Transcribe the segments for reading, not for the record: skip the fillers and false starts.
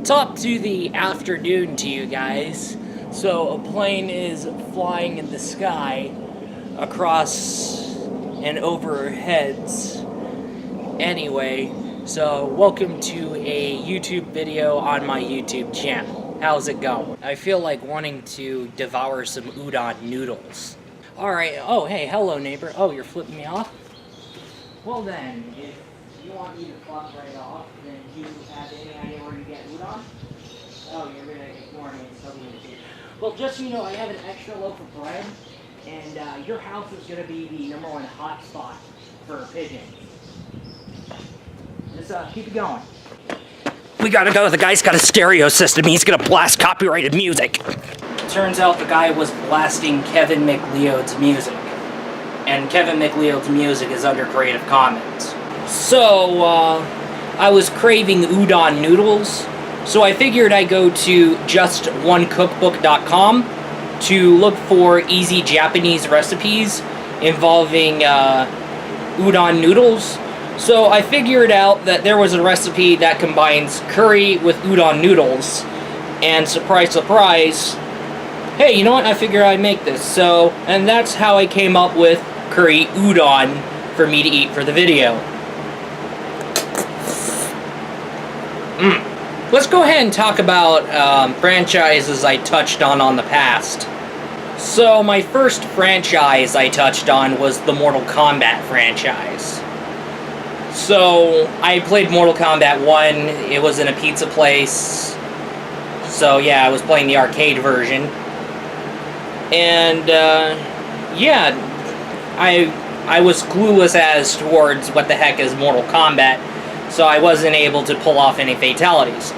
Top to the afternoon to you guys. So a plane is flying in the sky across and over our heads. Anyway, so welcome to a YouTube video on my YouTube channel. How's it going? I feel like wanting to devour some udon noodles. Alright, oh hey, hello neighbor. Oh, you're flipping me off? Well then, if you want me to fuck right off, then do you have any idea where you get udon? Oh, you're gonna ignore me and still be in the food. Well, just so you know, I have an extra loaf of bread, and your house is gonna be the #1 hot spot for pigeons. Just keep it going. We gotta go. The guy's got a stereo system. He's gonna blast copyrighted music. Turns out the guy was blasting Kevin McLeod's music. And Kevin McLeod's music is under Creative Commons. So, I was craving udon noodles, so I figured I'd go to justonecookbook.com to look for easy Japanese recipes involving udon noodles. So I figured out that there was a recipe that combines curry with udon noodles, and surprise, surprise, hey, you know what, I figured I'd make this. So, and that's how I came up with curry udon for me to eat for the video. Let's go ahead and talk about franchises I touched on the past. So my first franchise I touched on was the Mortal Kombat franchise. So I played Mortal Kombat 1, it was in a pizza place. So yeah, I was playing the arcade version. And yeah, I was clueless as towards what the heck is Mortal Kombat, so I wasn't able to pull off any fatalities.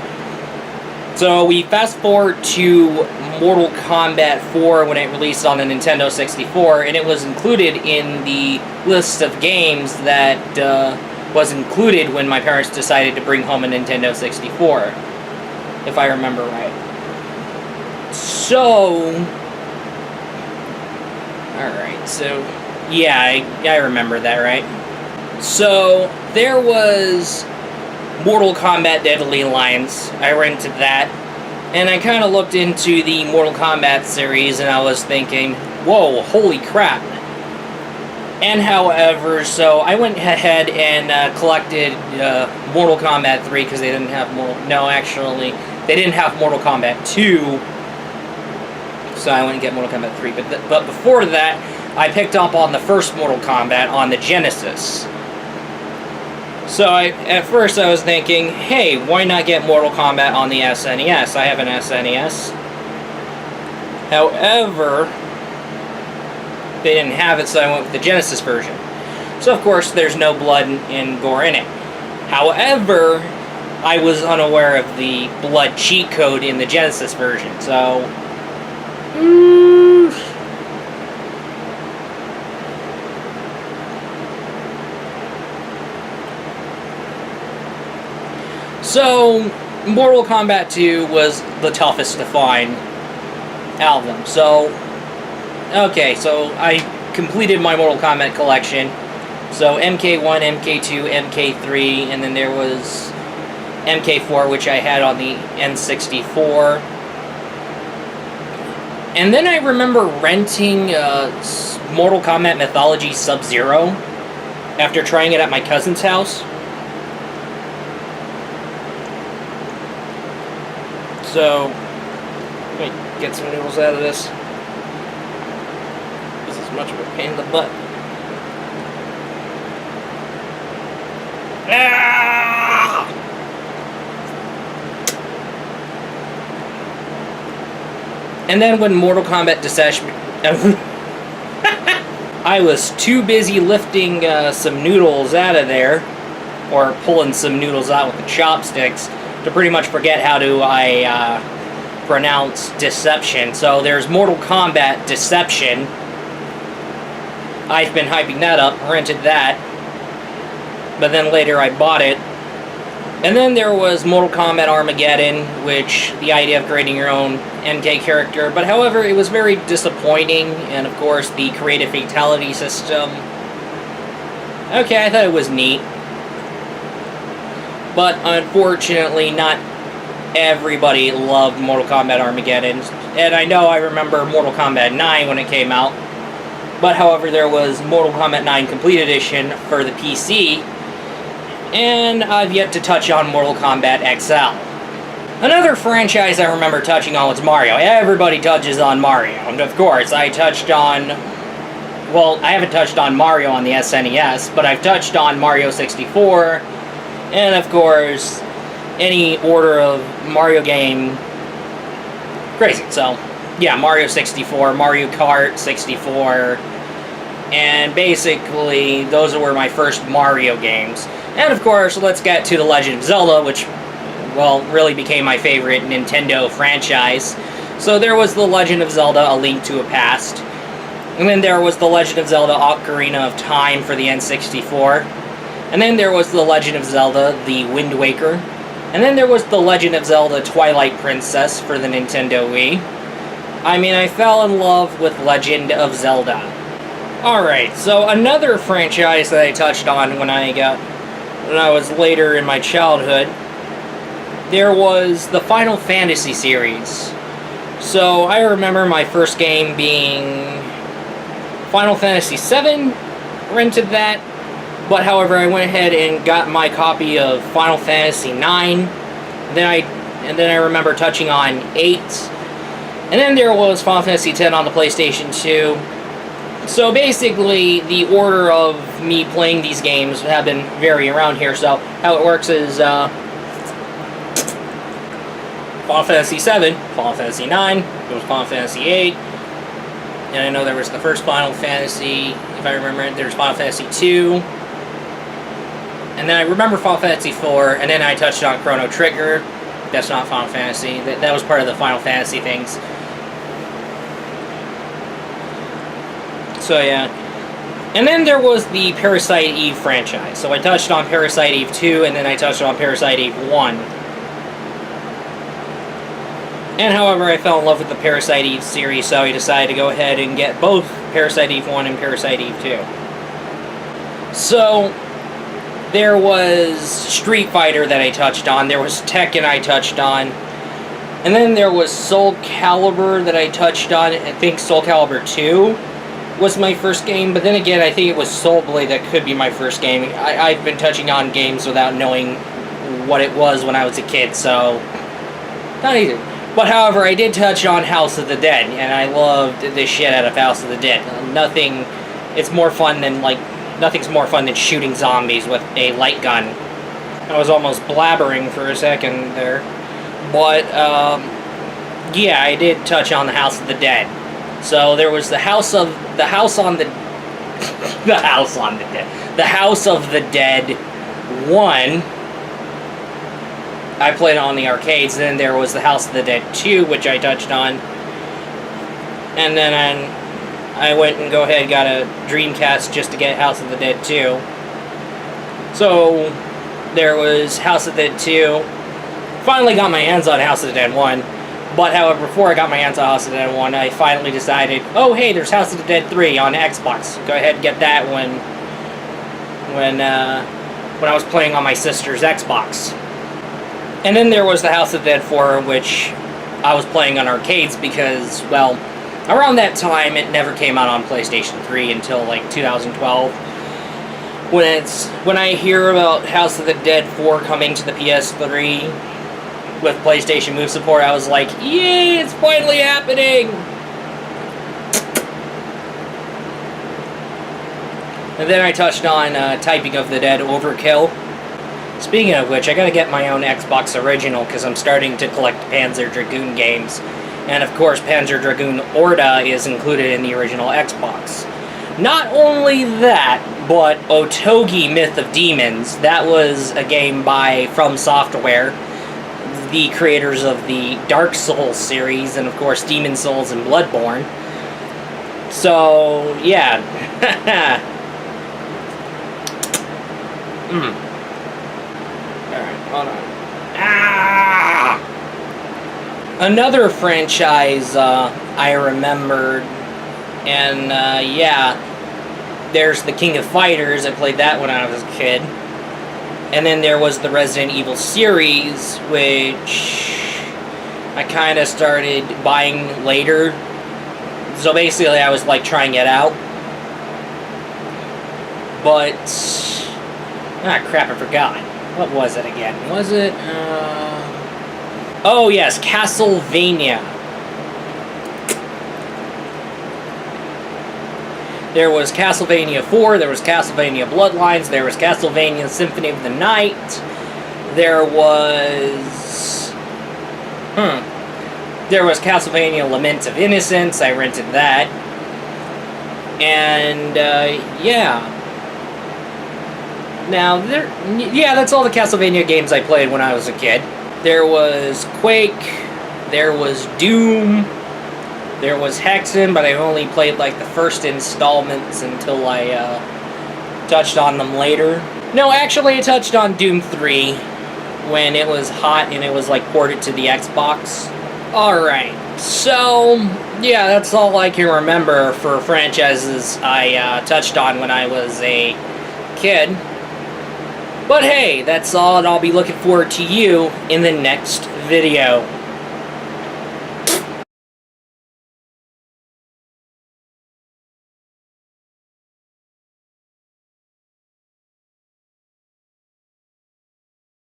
So we fast forward to Mortal Kombat 4 when it released on the Nintendo 64, and it was included in the list of games that was included when my parents decided to bring home a Nintendo 64, if I remember right. So, alright, so, yeah, I remember that, right? So, there was Mortal Kombat Deadly Alliance. I rented that, and I kind of looked into the Mortal Kombat series, and I was thinking, whoa, holy crap. And however, so I went ahead and collected Mortal Kombat 3 because they didn't have they didn't have Mortal Kombat 2. So I went and get Mortal Kombat 3. But before that, I picked up on the first Mortal Kombat on the Genesis. So at first I was thinking, hey, why not get Mortal Kombat on the SNES? I have an SNES. However, they didn't have it, so I went with the Genesis version. So, of course, there's no blood and gore in it. However, I was unaware of the blood cheat code in the Genesis version, so... So, Mortal Kombat 2 was the toughest to find out of them, so... Okay, so I completed my Mortal Kombat collection. So MK1, MK2, MK3, and then there was MK4, which I had on the N64. And then I remember renting Mortal Kombat Mythology Sub-Zero after trying it at my cousin's house. So, let me get some noodles out of this. Much of a pain in the butt. Ah! And then when Mortal Kombat Deception... I was too busy lifting some noodles out of there, or pulling some noodles out with the chopsticks, to pretty much forget how to pronounce Deception. So there's Mortal Kombat Deception. I've been hyping that up, rented that, but then later I bought it. And then there was Mortal Kombat Armageddon, which, the idea of creating your own MK character, but however, it was very disappointing, and of course, the creative fatality system. Okay, I thought it was neat. But unfortunately, not everybody loved Mortal Kombat Armageddon. And I know I remember Mortal Kombat 9 when it came out. But however, there was Mortal Kombat 9 Complete Edition for the PC. And I've yet to touch on Mortal Kombat XL. Another franchise I remember touching on was Mario. Everybody touches on Mario. And of course, I touched on... Well, I haven't touched on Mario on the SNES, but I've touched on Mario 64, and of course, any order of Mario game, crazy. So, yeah, Mario 64, Mario Kart 64, and basically, those were my first Mario games. And of course, let's get to The Legend of Zelda, which, well, really became my favorite Nintendo franchise. So there was The Legend of Zelda, A Link to a Past. And then there was The Legend of Zelda Ocarina of Time for the N64. And then there was The Legend of Zelda The Wind Waker. And then there was The Legend of Zelda Twilight Princess for the Nintendo Wii. I mean, I fell in love with Legend of Zelda. Alright, so another franchise that I touched on when I was later in my childhood, there was the Final Fantasy series. So I remember my first game being Final Fantasy VII, rented that, but however I went ahead and got my copy of Final Fantasy IX, and then I remember touching on 8, and then there was Final Fantasy X on the PlayStation 2. So basically, the order of me playing these games have been varying around here. So how it works is Final Fantasy VII, Final Fantasy IX, there was Final Fantasy VIII, and I know there was the first Final Fantasy, if I remember it, there was Final Fantasy II, and then I remember Final Fantasy IV, and then I touched on Chrono Trigger. That's not Final Fantasy, that was part of the Final Fantasy things. So yeah. And then there was the Parasite Eve franchise. So I touched on Parasite Eve 2, and then I touched on Parasite Eve 1. And however, I fell in love with the Parasite Eve series, so I decided to go ahead and get both Parasite Eve 1 and Parasite Eve 2. So, there was Street Fighter that I touched on, there was Tekken I touched on, and then there was Soul Calibur that I touched on. I think Soul Calibur 2 was my first game, but then again, I think it was Soul Blade that could be my first game. I've been touching on games without knowing what it was when I was a kid, so not easy. But however, I did touch on House of the Dead, and I loved the shit out of House of the Dead. Nothing's more fun than shooting zombies with a light gun. I was almost blabbering for a second there. But, yeah, I did touch on the House of the Dead. So there was the House of the Dead 1. I played on the arcades. Then there was the House of the Dead 2, which I touched on. And then I went and go ahead and got a Dreamcast just to get House of the Dead 2. So there was House of the Dead 2. Finally got my hands on House of the Dead 1. But however, before I got my hands on House of the Dead 1, I finally decided, oh hey, there's House of the Dead 3 on Xbox. Go ahead and get that when I was playing on my sister's Xbox. And then there was the House of the Dead 4, which I was playing on arcades because, well, around that time it never came out on PlayStation 3 until like 2012. When I hear about House of the Dead 4 coming to the PS3 with PlayStation Move support, I was like, yay, it's finally happening! And then I touched on Typing of the Dead Overkill. Speaking of which, I gotta get my own Xbox original because I'm starting to collect Panzer Dragoon games. And of course, Panzer Dragoon Orta is included in the original Xbox. Not only that, but Otogi Myth of Demons. That was a game by From Software, the creators of the Dark Souls series, and of course Demon Souls and Bloodborne. So, yeah. Alright, hold on. Ah! Another franchise I remembered, and yeah, there's the King of Fighters. I played that when I was a kid. And then there was the Resident Evil series, which I kind of started buying later. So basically I was like trying it out. But, crap, I forgot. What was it again? Was it, oh yes, Castlevania. There was Castlevania 4, there was Castlevania Bloodlines, there was Castlevania Symphony of the Night, there was... There was Castlevania Lament of Innocence, I rented that. And, yeah. Now, that's all the Castlevania games I played when I was a kid. There was Quake, there was Doom, there was Hexen, but I only played like the first installments until I touched on them later. No, actually I touched on Doom 3 when it was hot and it was like ported to the Xbox. Alright, so yeah, that's all I can remember for franchises I touched on when I was a kid. But hey, that's all, and I'll be looking forward to you in the next video.